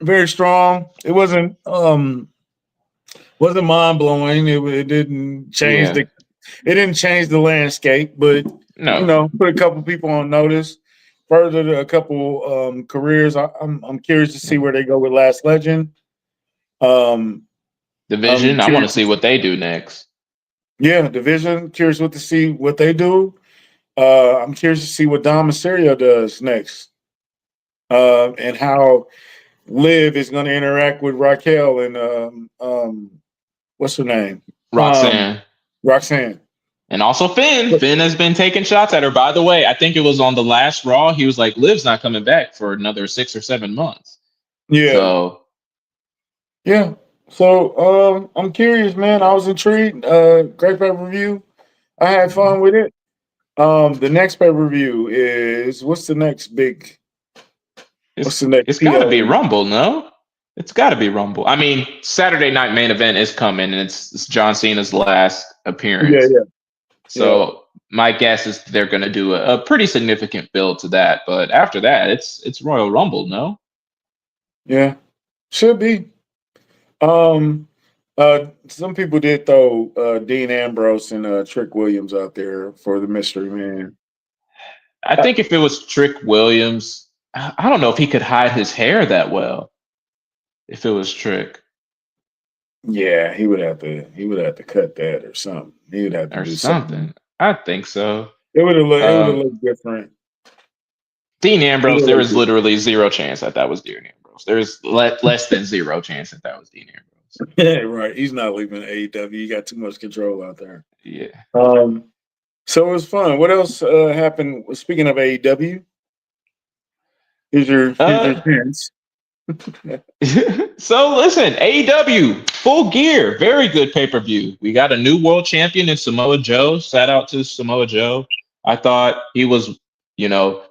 Very strong. It wasn't mind blowing. It didn't change Yeah. the landscape, but No. put a couple people on notice. Furthered a couple careers. I'm curious to see where they go with Last Legend. Um, I'm Division. I want to curious. see what they do next. Yeah, Division. Curious to see what they do. I'm curious to see what Dom Mysterio does next, and how Liv is going to interact with Raquel and what's her name? Um, Roxanne. Roxanne. And also Finn. Finn has been taking shots at her. By the way, I think it was on the last Raw. He was like, Liv's not coming back for another 6 or 7 months. Yeah, So yeah. So I'm curious, man. I was intrigued. Great pay per view. I had fun with it. The next pay per view is what's the next big? What's the next it's got to be PLE? Rumble, no? It's got to be Rumble. I mean, Saturday Night Main Event is coming, and it's John Cena's last Yeah, appearance. yeah, yeah, So my guess is they're going to do a pretty significant build to that. But after that, it's Royal Rumble, no? yeah. Should be. Um, some people did throw Dean Ambrose and Trick Williams out there for the mystery man. I think if it was Trick Williams, I don't know if he could hide his hair that well. If it was Trick Yeah, he would have to. He would have to cut that or something. He would have to or do something. something, I think so. It would have looked. It would have Um, looked different. Dean It would Ambrose, have there looked is different. literally zero chance that that was Dean Ambrose. There's less than zero chance that that was Dean Ambrose. Yeah, right. He's not leaving AEW. You got too much control out there. Yeah. So it was fun. What else happened? Speaking of AEW, here's your Uh, chance. so listen, AEW full gear, very good pay per view. We got a new world champion in Samoa Joe. Shout out to Samoa Joe. I thought he was,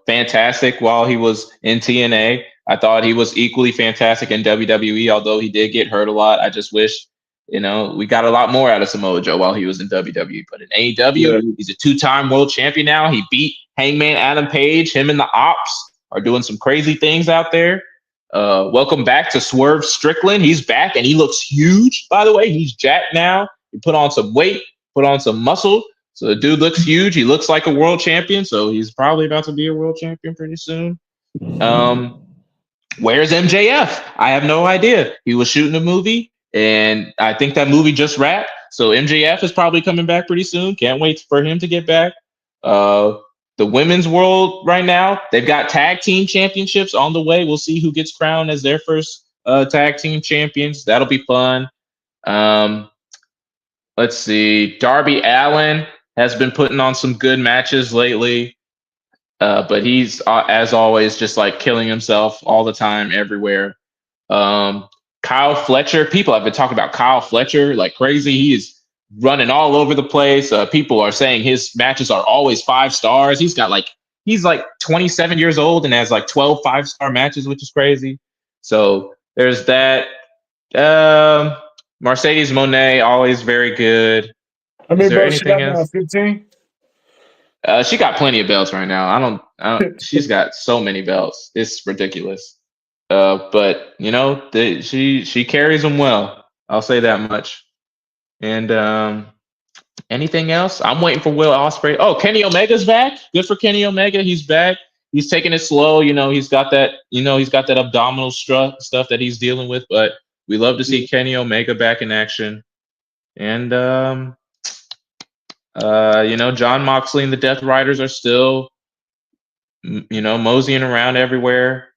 fantastic while he was in TNA. I thought he was equally fantastic in WWE, although he did get hurt a lot. I just wish, we got a lot more out of Samoa Joe while he was in WWE. But in AEW, Yeah, he's a two-time world champion now. He beat Hangman Adam Page. Him and the Ops are doing some crazy things out there. Welcome back to Swerve Strickland. He's back and he looks huge, by the way. He's jacked now. He put on some weight, put on some muscle. So the dude looks huge. He looks like a world champion. So he's probably about to be a world champion pretty soon. Where's MJF? I have no idea. He was shooting a movie and I think that movie just wrapped. So MJF is probably coming back pretty soon. Can't wait for him to get back. Uh, the women's world right now, they've got tag team championships on the way. We'll see who gets crowned as their first tag team champions. That'll be fun. Um, let's see. Darby Allin has been putting on some good matches lately, but he's, as always, just like killing himself all the time, everywhere. Um, Kyle Fletcher, people have been talking about Kyle Fletcher like crazy. He is running all over the place. People are saying his matches are always 5 stars. He's like 27 years old and has like 12 5-star matches, which is crazy. So there's that. Um, Mercedes Monet, always very good. How Is many there belts she anything got now? else? 15? She got plenty of belts right now. I don't. She's got so many belts. It's ridiculous. But she carries them well. I'll say that much. And anything else? I'm waiting for Will Ospreay. Oh, Kenny Omega's back. Good for Kenny Omega. He's back. He's taking it slow. He's got that. He's got that abdominal stuff that he's dealing with. But we love to see Kenny Omega back in action. And John Moxley and the Death Riders are still, moseying around everywhere.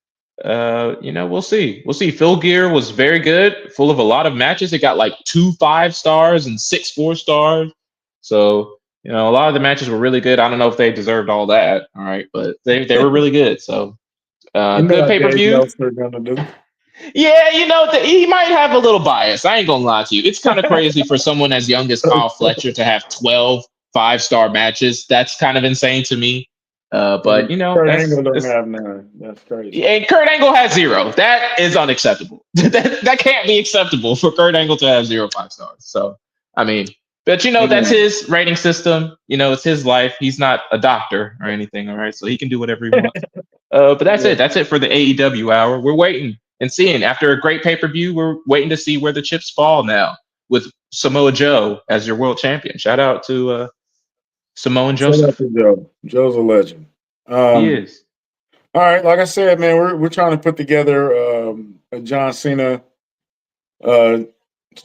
We'll see. We'll see. Phil Gear was very good, full of a lot of matches. It got like 2 5-stars and 6 4-stars. So, a lot of the matches were really good. I don't know if they deserved all that. All right. But they were really good. So, good How pay per Dave view. Meltzer gonna do. Yeah, he might have a little bias. I ain't gonna lie to you. It's kind of crazy for someone as young as Kyle Fletcher to have 12 5-star matches. That's kind of insane to me. But Kurt that's, Angle don't that's have none. That's crazy. and Kurt Angle has 0. That is unacceptable. that can't be acceptable for Kurt Angle to have 0 5-stars. So I mean, but that's his rating system. It's his life. He's not a doctor or anything. All right, so he can do whatever he wants. But that's it. That's it for the AEW hour. We're waiting and seeing. After a great pay-per-view, we're waiting to see where the chips fall now with Samoa Joe as your world champion. Shout out to Samoan Shout out Joseph. to Joe. Joe's a legend. He is. All right, like I said, man, we're trying to put together a John Cena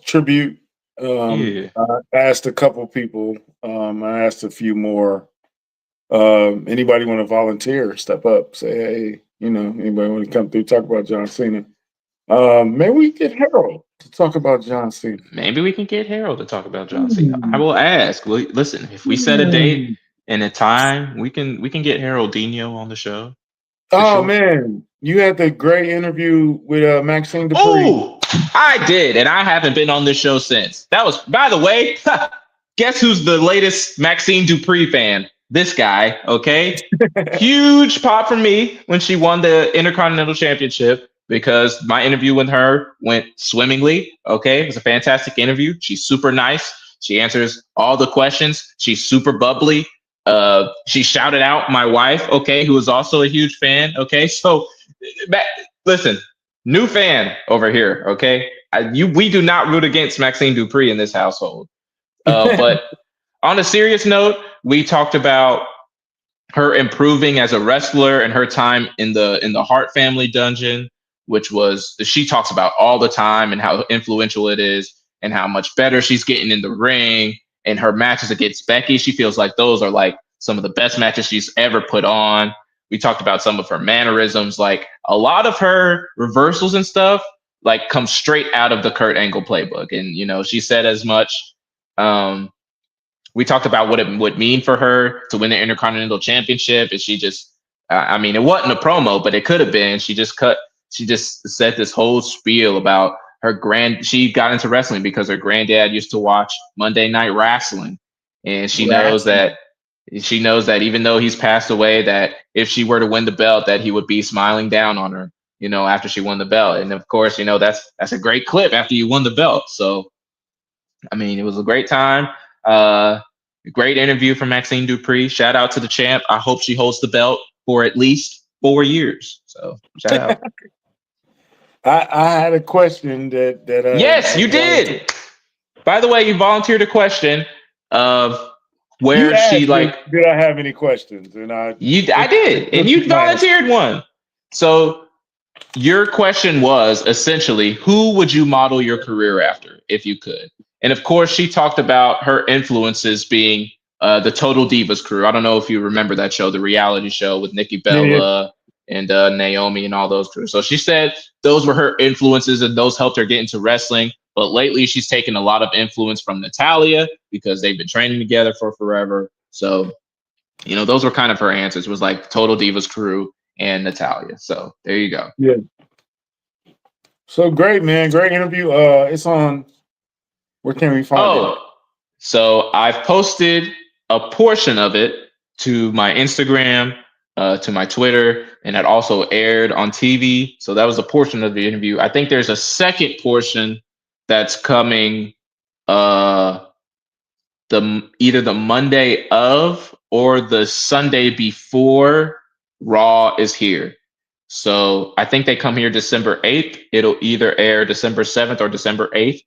tribute. I asked a couple people. I asked a few more. Anybody want to volunteer? Step up. Say, hey, anybody want to come through talk about John Cena? Maybe we get Harold to talk about John Cena. Maybe we can get Harold to talk about John Cena. I will ask. Listen, if we set a date and a time, we can get Harold Dino on the show. Oh, man. You had the great interview with Maxine Dupree. Oh, I did. And I haven't been on this show since. That was, by the way, guess who's the latest Maxine Dupree fan? This guy, okay? Huge pop for me when she won the Intercontinental Championship because my interview with her went swimmingly, okay? It was a fantastic interview. She's super nice. She answers all the questions. She's super bubbly. She shouted out my wife, okay, who is also a huge fan, okay? So, listen, new fan over here, okay? We do not root against Maxine Dupree in this household. But on a serious note, we talked about her improving as a wrestler and her time in the Hart family dungeon, which was she talks about all the time and how influential it is and how much better she's getting in the ring. And her matches against Becky, she feels like those are like some of the best matches she's ever put on. We talked about some of her mannerisms, like a lot of her reversals and stuff, like come straight out of the Kurt Angle playbook. And she said as much. We talked about what it would mean for her to win the Intercontinental Championship. And she just, it wasn't a promo, but it could have been. She just said this whole spiel about she got into wrestling because her granddad used to watch Monday Night Wrestling. And she knows that even though he's passed away, that if she were to win the belt, that he would be smiling down on her, after she won the belt. And of course, that's a great clip after you won the belt. So, it was a great time. Great interview from Maxine Dupree. Shout out to the champ. I hope she holds the belt for at least 4 years. So shout out. I had a question that yes, you did. By the way, you volunteered a question of where she like. Did I have any questions? And I did, and you volunteered one. So your question was essentially, who would you model your career after if you could? And of course, she talked about her influences being the Total Divas crew. I don't know if you remember that show, the reality show with Nikki Bella and Naomi and all those crews. So she said those were her influences and those helped her get into wrestling. But lately, she's taken a lot of influence from Natalya because they've been training together for forever. So, those were kind of her answers. It was like Total Divas crew and Natalya. So there you go. Yeah. So great, man. Great interview. It's on. Where can we find it? So I've posted a portion of it to my Instagram, to my Twitter, and it also aired on TV. So that was a portion of the interview. I think there's a second portion that's coming either the Monday of or the Sunday before Raw is here. So I think they come here December 8th. It'll either air December 7th or December 8th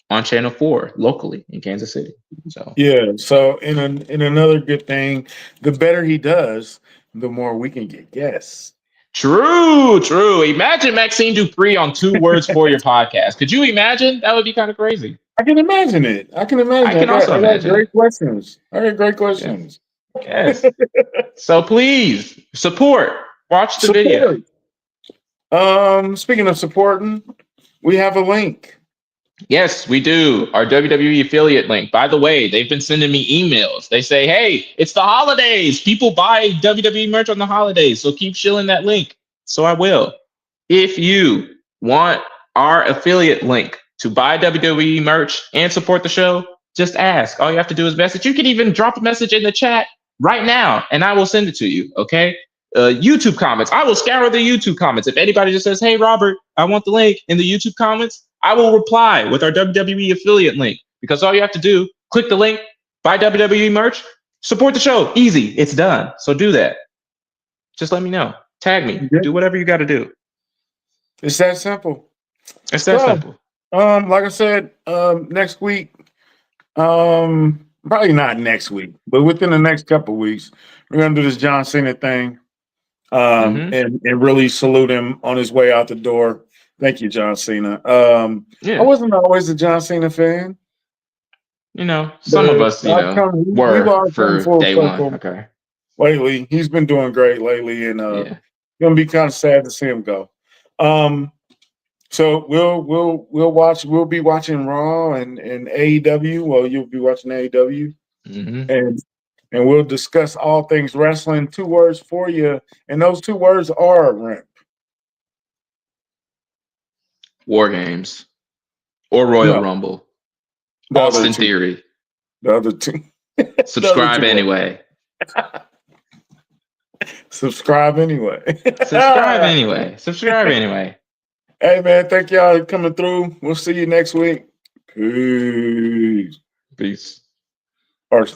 on Channel 4 locally in Kansas City. So Yeah. So in another good thing, the better he does, the more we can get guests. True. Imagine Maxine Dupree on 2 Words for Your podcast. Could you imagine? That would be kind of crazy. I can imagine it. I I can also got imagine it. great questions. I got great Yeah. questions. Yes. So please support. Watch the video. Support. Speaking of supporting, we have a link. Yes, we do. Our WWE affiliate link. By the way, they've been sending me emails. They say, hey, it's the holidays. People buy WWE merch on the holidays. So keep shilling that link. So I will. If you want our affiliate link to buy WWE merch and support the show, just ask. All you have to do is message. You can even drop a message in the chat right now, and I will send it to you. Okay. YouTube comments. I will scour the YouTube comments. If anybody just says, hey, Robert, I want the link in the YouTube comments, I will reply with our WWE affiliate link, because all you have to do, click the link, buy WWE merch, support the show. Easy. It's done. So do that. Just let me know. Tag me. Do whatever you got to do. It's that simple. It's that simple. Like I said, next week, probably not next week, but within the next couple of weeks, we're gonna do this John Cena thing. And really salute him on his way out the door. Thank you, John Cena. I wasn't always a John Cena fan. You know, some of us, were for day one. Okay. Lately, he's been doing great lately, and gonna be kind of sad to see him go. So we'll be watching Raw and AEW. Well, you'll be watching AEW, and we'll discuss all things wrestling. 2 words for you, and those 2 words are Rimp. War Games or Royal Rumble. Austin Theory. The other 2. Subscribe anyway. Subscribe anyway. Subscribe anyway. Hey, man, thank y'all for coming through. We'll see you next week. Peace. Peace. Arsenal.